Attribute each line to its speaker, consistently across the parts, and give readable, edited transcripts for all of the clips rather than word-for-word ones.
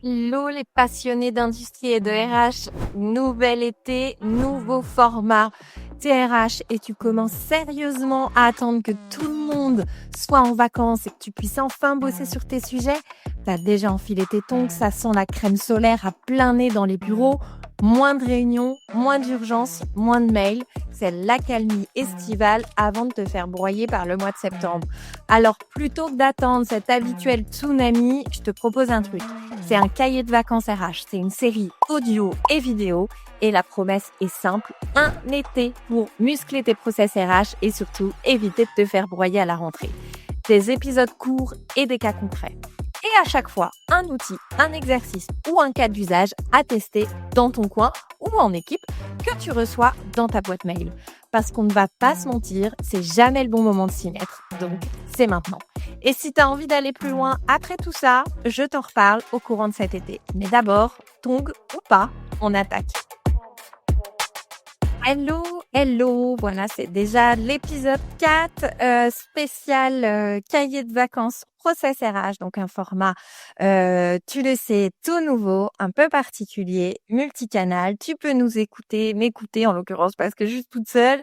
Speaker 1: Hello les passionnés d'industrie et de RH, nouvel été, nouveau format TRH et tu commences sérieusement à attendre que tout le monde soit en vacances et que tu puisses enfin bosser sur tes sujets. T'as déjà enfilé tes tongs, ça sent la crème solaire à plein nez dans les bureaux, moins de réunions, moins d'urgences, moins de mails. C'est l'accalmie estivale avant de te faire broyer par le mois de septembre. Alors plutôt que d'attendre cet habituel tsunami, je te propose un truc. C'est un cahier de vacances RH. C'est une série audio et vidéo. Et la promesse est simple. Un été pour muscler tes process RH et surtout éviter de te faire broyer à la rentrée. Des épisodes courts et des cas concrets. Et à chaque fois, un outil, un exercice ou un cas d'usage à tester dans ton coin ou en équipe que tu reçois dans ta boîte mail. Parce qu'on ne va pas se mentir, c'est jamais le bon moment de s'y mettre. Donc, c'est maintenant. Et si tu as envie d'aller plus loin après tout ça, je t'en reparle au courant de cet été. Mais d'abord, tongs ou pas, on attaque. Hello, voilà, c'est déjà l'épisode 4 spécial cahier de vacances Process RH, donc un format, tu le sais, tout nouveau, un peu particulier, multicanal. Tu peux nous écouter, m'écouter en l'occurrence parce que je suis toute seule,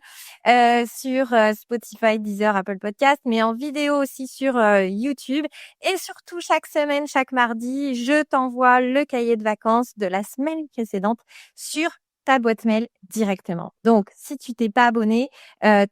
Speaker 1: sur Spotify, Deezer, Apple Podcast, mais en vidéo aussi sur YouTube. Et surtout, chaque semaine, chaque mardi, je t'envoie le cahier de vacances de la semaine précédente sur ta boîte mail directement. Donc, si tu t'es pas abonné,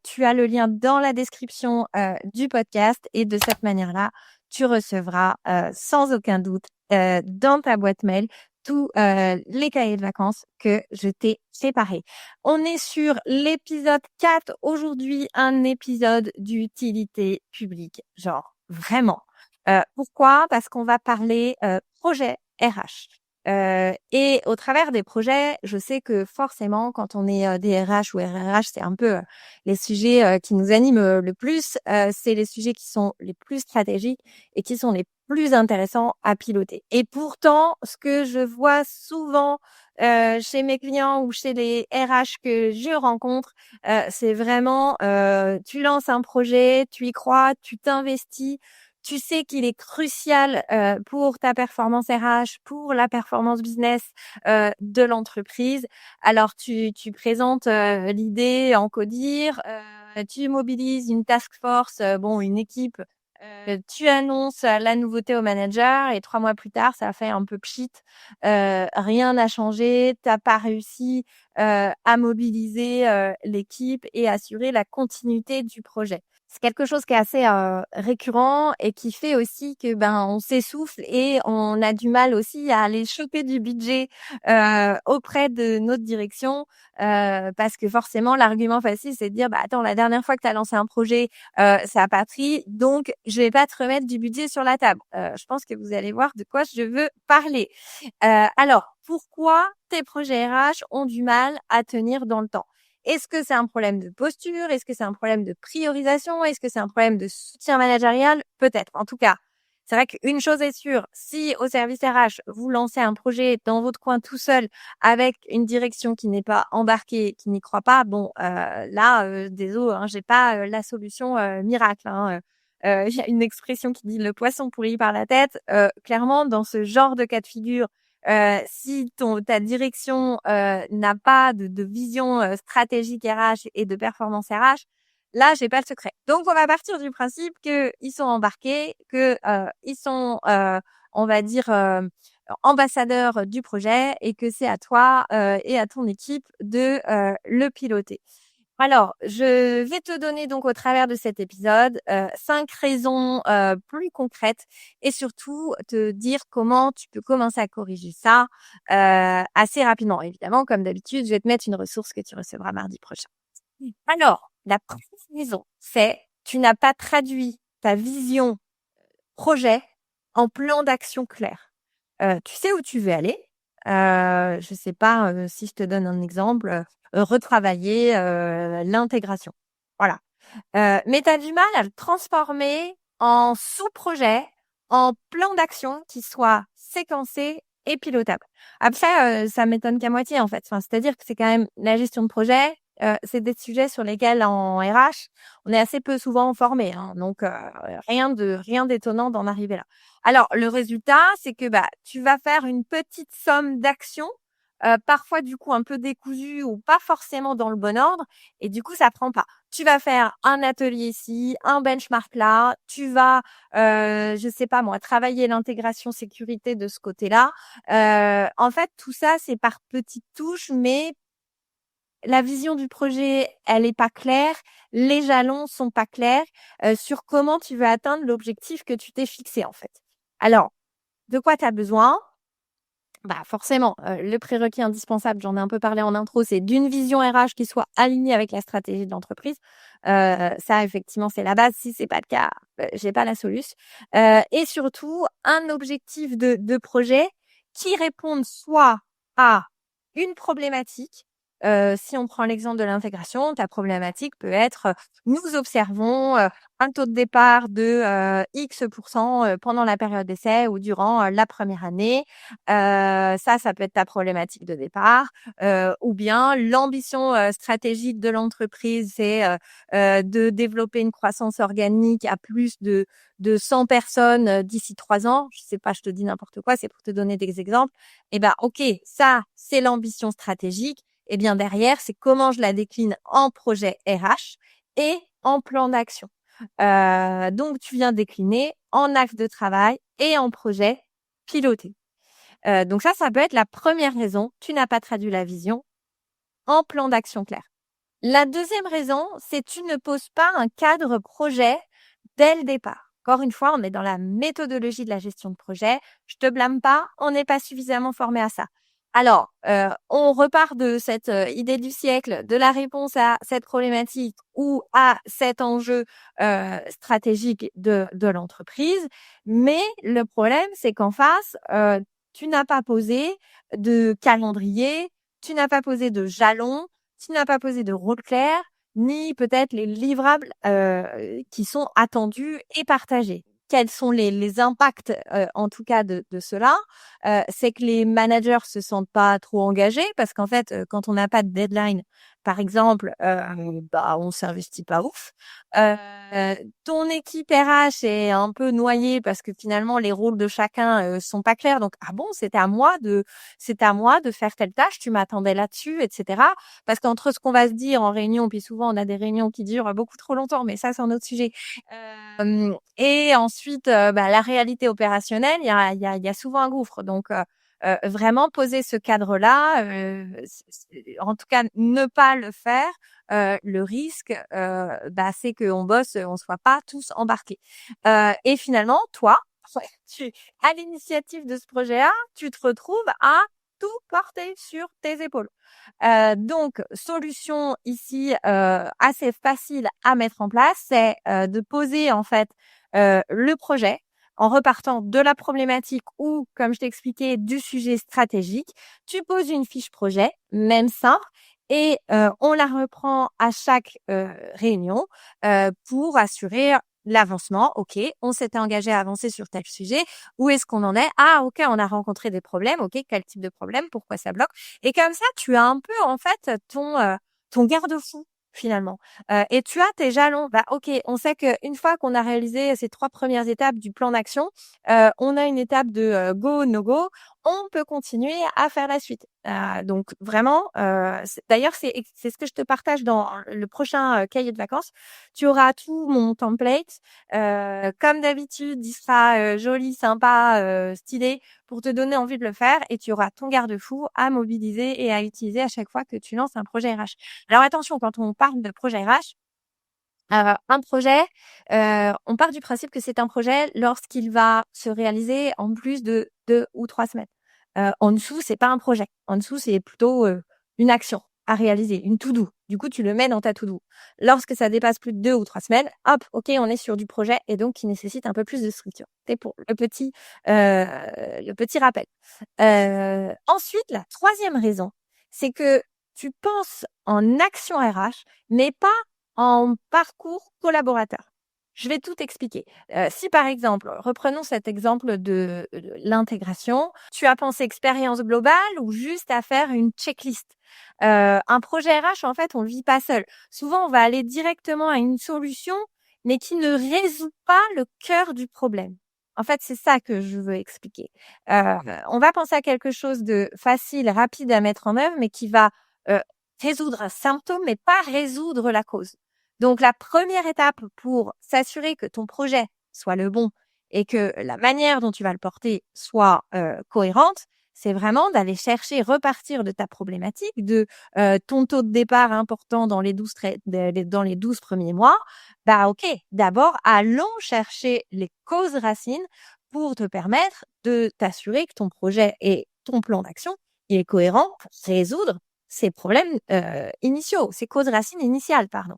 Speaker 1: tu as le lien dans la description du podcast et de cette manière-là, tu recevras sans aucun doute dans ta boîte mail tous les cahiers de vacances que je t'ai séparés. On est sur l'épisode 4 aujourd'hui, un épisode d'utilité publique. Genre, vraiment. Pourquoi? Parce qu'on va parler projet RH. Et au travers des projets, je sais que forcément, quand on est des RH ou RRH, c'est un peu les sujets qui nous animent le plus. C'est les sujets qui sont les plus stratégiques et qui sont les plus intéressants à piloter. Et pourtant, ce que je vois souvent chez mes clients ou chez les RH que je rencontre, c'est vraiment tu lances un projet, tu y crois, tu t'investis. Tu sais qu'il est crucial pour ta performance RH, pour la performance business de l'entreprise. Alors, tu présentes l'idée en codir, tu mobilises une task force, une équipe, tu annonces la nouveauté au manager et 3 mois plus tard, ça fait un peu pchit. Rien n'a changé, tu as pas réussi à mobiliser l'équipe et assurer la continuité du projet. C'est quelque chose qui est assez récurrent et qui fait aussi que on s'essouffle et on a du mal aussi à aller choper du budget auprès de notre direction parce que forcément l'argument facile c'est de dire attends, la dernière fois que tu as lancé un projet ça a pas pris, donc je vais pas te remettre du budget sur la table. Je pense que vous allez voir de quoi je veux parler. Alors, pourquoi tes projets RH ont du mal à tenir dans le temps? Est-ce que c'est un problème de posture? Est-ce que c'est un problème de priorisation? Est-ce que c'est un problème de soutien managérial? Peut-être. En tout cas, c'est vrai qu'une chose est sûre, si au service RH, vous lancez un projet dans votre coin tout seul avec une direction qui n'est pas embarquée, qui n'y croit pas, désolé, j'ai pas la solution miracle. Il y a une expression qui dit le poisson pourri par la tête. Clairement, dans ce genre de cas de figure, si ta direction n'a pas de vision stratégique RH et de performance RH, là, j'ai pas le secret. Donc, on va partir du principe que ils sont embarqués, que ils sont, on va dire, ambassadeurs du projet et que c'est à toi et à ton équipe de le piloter. Alors, je vais te donner donc au travers de cet épisode 5 raisons plus concrètes et surtout te dire comment tu peux commencer à corriger ça assez rapidement. Évidemment, comme d'habitude, je vais te mettre une ressource que tu recevras mardi prochain. Alors, la première raison, c'est tu n'as pas traduit ta vision projet en plan d'action clair. Tu sais où tu veux aller. Je sais pas si je te donne un exemple, retravailler l'intégration. Voilà. Mais tu as du mal à le transformer en sous-projet, en plan d'action qui soit séquencé et pilotable. Après, ça m'étonne qu'à moitié en fait. Enfin, c'est-à-dire que c'est quand même la gestion de projet, c'est des sujets sur lesquels en RH, on est assez peu souvent formé, hein, donc rien d'étonnant d'en arriver là. Alors le résultat, c'est que, tu vas faire une petite somme d'actions, parfois du coup un peu décousues ou pas forcément dans le bon ordre et du coup ça prend pas. Tu vas faire un atelier ici, un benchmark là, tu vas, je sais pas moi, travailler l'intégration sécurité de ce côté-là. En fait, tout ça, c'est par petites touches, mais la vision du projet, elle est pas claire, les jalons sont pas clairs, sur comment tu veux atteindre l'objectif que tu t'es fixé, en fait. Alors, de quoi tu as besoin? Forcément, le prérequis indispensable, j'en ai un peu parlé en intro, c'est d'une vision RH qui soit alignée avec la stratégie de l'entreprise. Ça, effectivement, c'est la base. Si c'est pas le cas, j'ai pas la soluce. Et surtout, un objectif de projet qui réponde soit à une problématique. Si on prend l'exemple de l'intégration, ta problématique peut être, nous observons, un taux de départ de, X% pendant la période d'essai ou durant, la première année. Ça peut être ta problématique de départ, ou bien l'ambition, stratégique de l'entreprise, c'est, de développer une croissance organique à plus de 100 personnes, d'ici 3 ans. Je sais pas, je te dis n'importe quoi, c'est pour te donner des exemples. OK, ça, c'est l'ambition stratégique. Et bien derrière, c'est comment je la décline en projet RH et en plan d'action. Donc tu viens décliner en axe de travail et en projet piloté. Donc ça peut être la première raison. Tu n'as pas traduit la vision en plan d'action clair. La deuxième raison, c'est tu ne poses pas un cadre projet dès le départ. Encore une fois, on est dans la méthodologie de la gestion de projet. Je te blâme pas, on n'est pas suffisamment formé à ça. Alors, on repart de cette idée du siècle, de la réponse à cette problématique ou à cet enjeu stratégique de l'entreprise. Mais le problème, c'est qu'en face, tu n'as pas posé de calendrier, tu n'as pas posé de jalons, tu n'as pas posé de rôle clair, ni peut-être les livrables qui sont attendus et partagés. Quels sont les impacts, en tout cas de cela? C'est que les managers se sentent pas trop engagés parce qu'en fait, quand on n'a pas de deadline, par exemple, on s'investit pas ouf. Heu, Ton équipe RH est un peu noyée parce que finalement les rôles de chacun, sont pas clairs donc: «Ah bon, c'était à moi de faire telle tâche, tu m'attendais là-dessus?» et cetera. Parce qu'entre ce qu'on va se dire en réunion, puis souvent on a des réunions qui durent beaucoup trop longtemps, mais ça c'est un autre sujet. Et ensuite, la réalité opérationnelle, il y a souvent un gouffre. Donc, vraiment poser ce cadre-là, en tout cas ne pas le faire, le risque, c'est qu'on bosse, on soit pas tous embarqués. Et finalement, toi, ouais, à l'initiative de ce projet-là, tu te retrouves à tout porter sur tes épaules. Donc solution ici, assez facile à mettre en place, c'est, de poser en fait, le projet en repartant de la problématique ou, comme je t'ai expliqué, du sujet stratégique. Tu poses une fiche projet, même simple et on la reprend à chaque, réunion, pour assurer l'avancement. OK, on s'était engagé à avancer sur tel sujet. Où est-ce qu'on en est? Ah OK, on a rencontré des problèmes. OK, quel type de problème? Pourquoi ça bloque? Et comme ça, tu as un peu en fait ton garde-fou finalement. Et tu as tes jalons. OK, on sait qu'une fois qu'on a réalisé ces 3 premières étapes du plan d'action, on a une étape de, go, no go. On peut continuer à faire la suite. Donc vraiment, d'ailleurs, c'est ce que je te partage dans le prochain, cahier de vacances. Tu auras tout mon template. Comme d'habitude, il sera, joli, sympa, stylé pour te donner envie de le faire et tu auras ton garde-fou à mobiliser et à utiliser à chaque fois que tu lances un projet RH. Alors attention, quand on parle de projet RH, un projet, on part du principe que c'est un projet lorsqu'il va se réaliser en plus de 2 ou 3 semaines. En dessous, c'est pas un projet. En dessous, c'est plutôt, une action à réaliser, une to do. Du coup, tu le mets dans ta to do. Lorsque ça dépasse plus de 2 ou 3 semaines, hop, OK, on est sur du projet et donc qui nécessite un peu plus de structure. C'est pour le petit rappel. Ensuite, la troisième raison, c'est que tu penses en action RH, mais pas en parcours collaborateur. Je vais tout expliquer. Si par exemple, reprenons cet exemple de l'intégration, tu as pensé expérience globale ou juste à faire une checklist? Un projet RH, en fait, on le vit pas seul. Souvent, on va aller directement à une solution, mais qui ne résout pas le cœur du problème. En fait, c'est ça que je veux expliquer. On va penser à quelque chose de facile, rapide à mettre en œuvre, mais qui va euh, résoudre un symptôme, mais pas résoudre la cause. Donc, la première étape pour s'assurer que ton projet soit le bon et que la manière dont tu vas le porter soit cohérente, c'est vraiment d'aller chercher, repartir de ta problématique, de ton taux de départ important dans les 12 premiers mois. Bah ok, d'abord, allons chercher les causes racines pour te permettre de t'assurer que ton projet et ton plan d'action il est cohérent pour résoudre ces problèmes initiaux, ces causes racines initiales, pardon.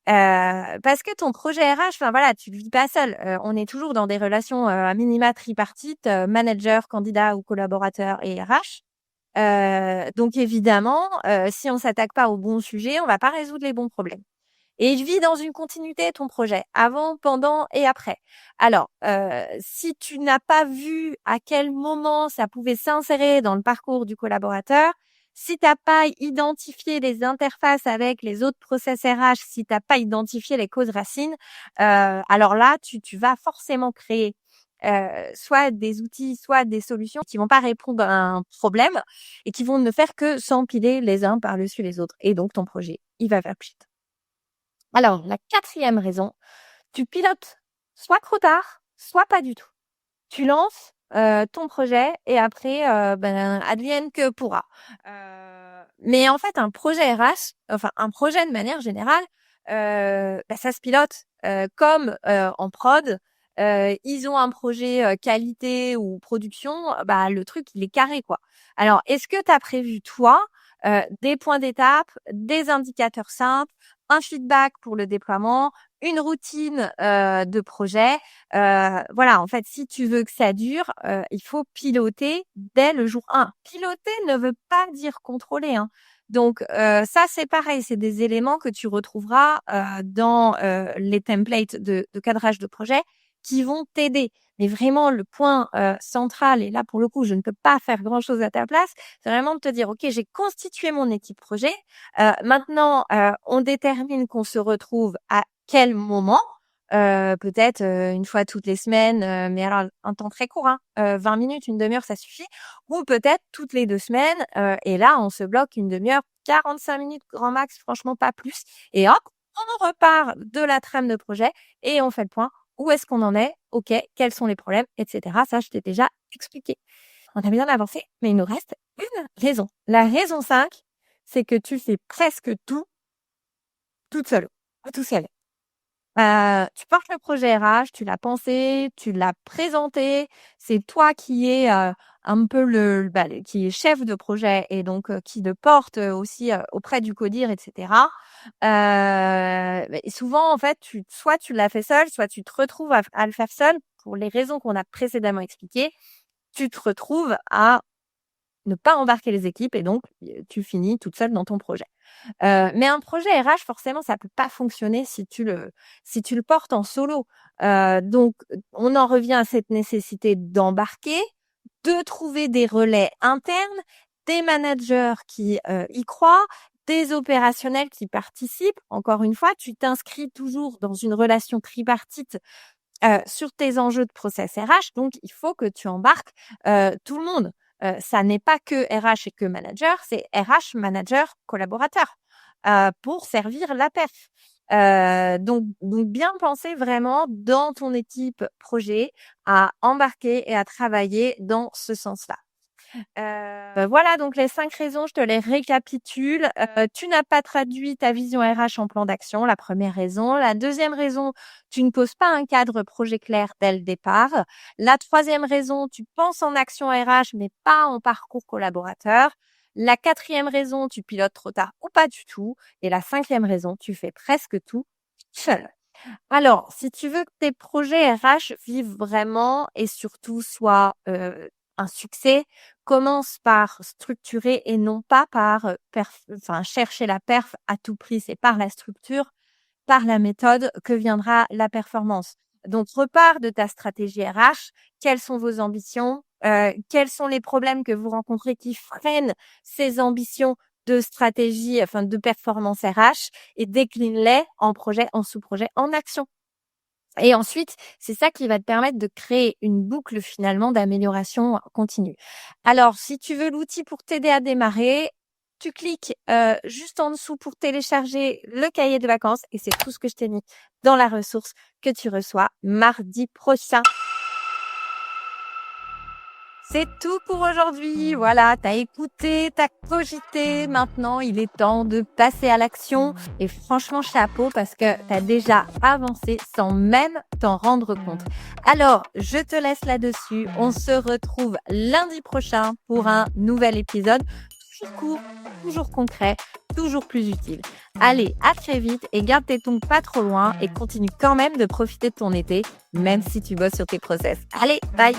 Speaker 1: Parce que ton projet RH, enfin voilà, tu le vis pas seul. On est toujours dans des relations à minima tripartites, manager, candidat ou collaborateur et RH. Donc évidemment, si on s'attaque pas au bon sujet, on va pas résoudre les bons problèmes. Et il vit dans une continuité ton projet, avant, pendant et après. Alors, si tu n'as pas vu à quel moment ça pouvait s'insérer dans le parcours du collaborateur, si t'as pas identifié les interfaces avec les autres process RH, si t'as pas identifié les causes racines, alors là, tu vas forcément créer soit des outils, soit des solutions qui vont pas répondre à un problème et qui vont ne faire que s'empiler les uns par-dessus les autres. Et donc, ton projet, il va faire pchit. Alors, la quatrième raison, tu pilotes soit trop tard, soit pas du tout. Tu lances ton projet et après, advienne que pourra. Mais en fait, un projet RH, enfin un projet de manière générale, ça se pilote comme en prod. Ils ont un projet qualité ou production, bah le truc il est carré quoi. Alors, est-ce que tu as prévu toi des points d'étape, des indicateurs simples, un feedback pour le déploiement, une routine de projet? Voilà, en fait, si tu veux que ça dure, il faut piloter dès le jour 1. Piloter ne veut pas dire contrôler, hein. Donc ça, c'est pareil, c'est des éléments que tu retrouveras dans les templates de cadrage de projet qui vont t'aider. Mais vraiment, le point central, et là, pour le coup, je ne peux pas faire grand-chose à ta place, c'est vraiment de te dire, OK, j'ai constitué mon équipe projet. Maintenant, on détermine qu'on se retrouve à quel moment. Peut-être une fois toutes les semaines, mais alors un temps très court, hein, 20 minutes, une demi-heure, ça suffit. Ou peut-être toutes les 2 semaines, et là, on se bloque une demi-heure, 45 minutes grand max, franchement pas plus. Et hop, on repart de la trame de projet et on fait le point. Où est-ce qu'on en est? OK, quels sont les problèmes, etc. Ça, je t'ai déjà expliqué. On a bien avancé, mais il nous reste une raison. La raison 5, c'est que tu fais presque tout toute seule ou tout seul. Tu portes le projet RH, tu l'as pensé, tu l'as présenté. C'est toi qui es un peu qui est chef de projet et donc qui le porte aussi auprès du codir, etc. Mais souvent, en fait, soit tu l'as fait seul, soit tu te retrouves à le faire seul pour les raisons qu'on a précédemment expliquées. Tu te retrouves à ne pas embarquer les équipes et donc tu finis toute seule dans ton projet. Mais un projet RH, forcément, ça peut pas fonctionner si tu le portes en solo. Donc, on en revient à cette nécessité d'embarquer, de trouver des relais internes, des managers qui y croient, des opérationnels qui participent. Encore une fois, tu t'inscris toujours dans une relation tripartite sur tes enjeux de process RH. Donc, il faut que tu embarques tout le monde. Ça n'est pas que RH et que manager, c'est RH, manager, collaborateur pour servir la perf. Donc, bien penser vraiment dans ton équipe projet à embarquer et à travailler dans ce sens-là. Voilà donc les 5 raisons, je te les récapitule. Tu n'as pas traduit ta vision RH en plan d'action, la première raison. La deuxième raison, tu ne poses pas un cadre projet clair dès le départ. La troisième raison, tu penses en action RH mais pas en parcours collaborateur. La quatrième raison, tu pilotes trop tard ou pas du tout. Et la cinquième raison, tu fais presque tout seul. Alors, si tu veux que tes projets RH vivent vraiment et surtout soient un succès, commence par structurer et non pas par chercher la perf à tout prix. C'est par la structure, par la méthode que viendra la performance. Donc, repars de ta stratégie RH. Quelles sont vos ambitions? Quels sont les problèmes que vous rencontrez qui freinent ces ambitions de stratégie, enfin de performance RH et décline-les en projet, en sous-projet, en action. Et ensuite, c'est ça qui va te permettre de créer une boucle finalement d'amélioration continue. Alors, si tu veux l'outil pour t'aider à démarrer, tu cliques juste en dessous pour télécharger le cahier de vacances et c'est tout ce que je t'ai mis dans la ressource que tu reçois mardi prochain. C'est tout pour aujourd'hui. Voilà, t'as écouté, t'as cogité. Maintenant, il est temps de passer à l'action. Et franchement, chapeau parce que t'as déjà avancé sans même t'en rendre compte. Alors, je te laisse là-dessus. On se retrouve lundi prochain pour un nouvel épisode. Toujours court, toujours concret, toujours plus utile. Allez, à très vite et garde tes tongs pas trop loin et continue quand même de profiter de ton été, même si tu bosses sur tes process. Allez, bye!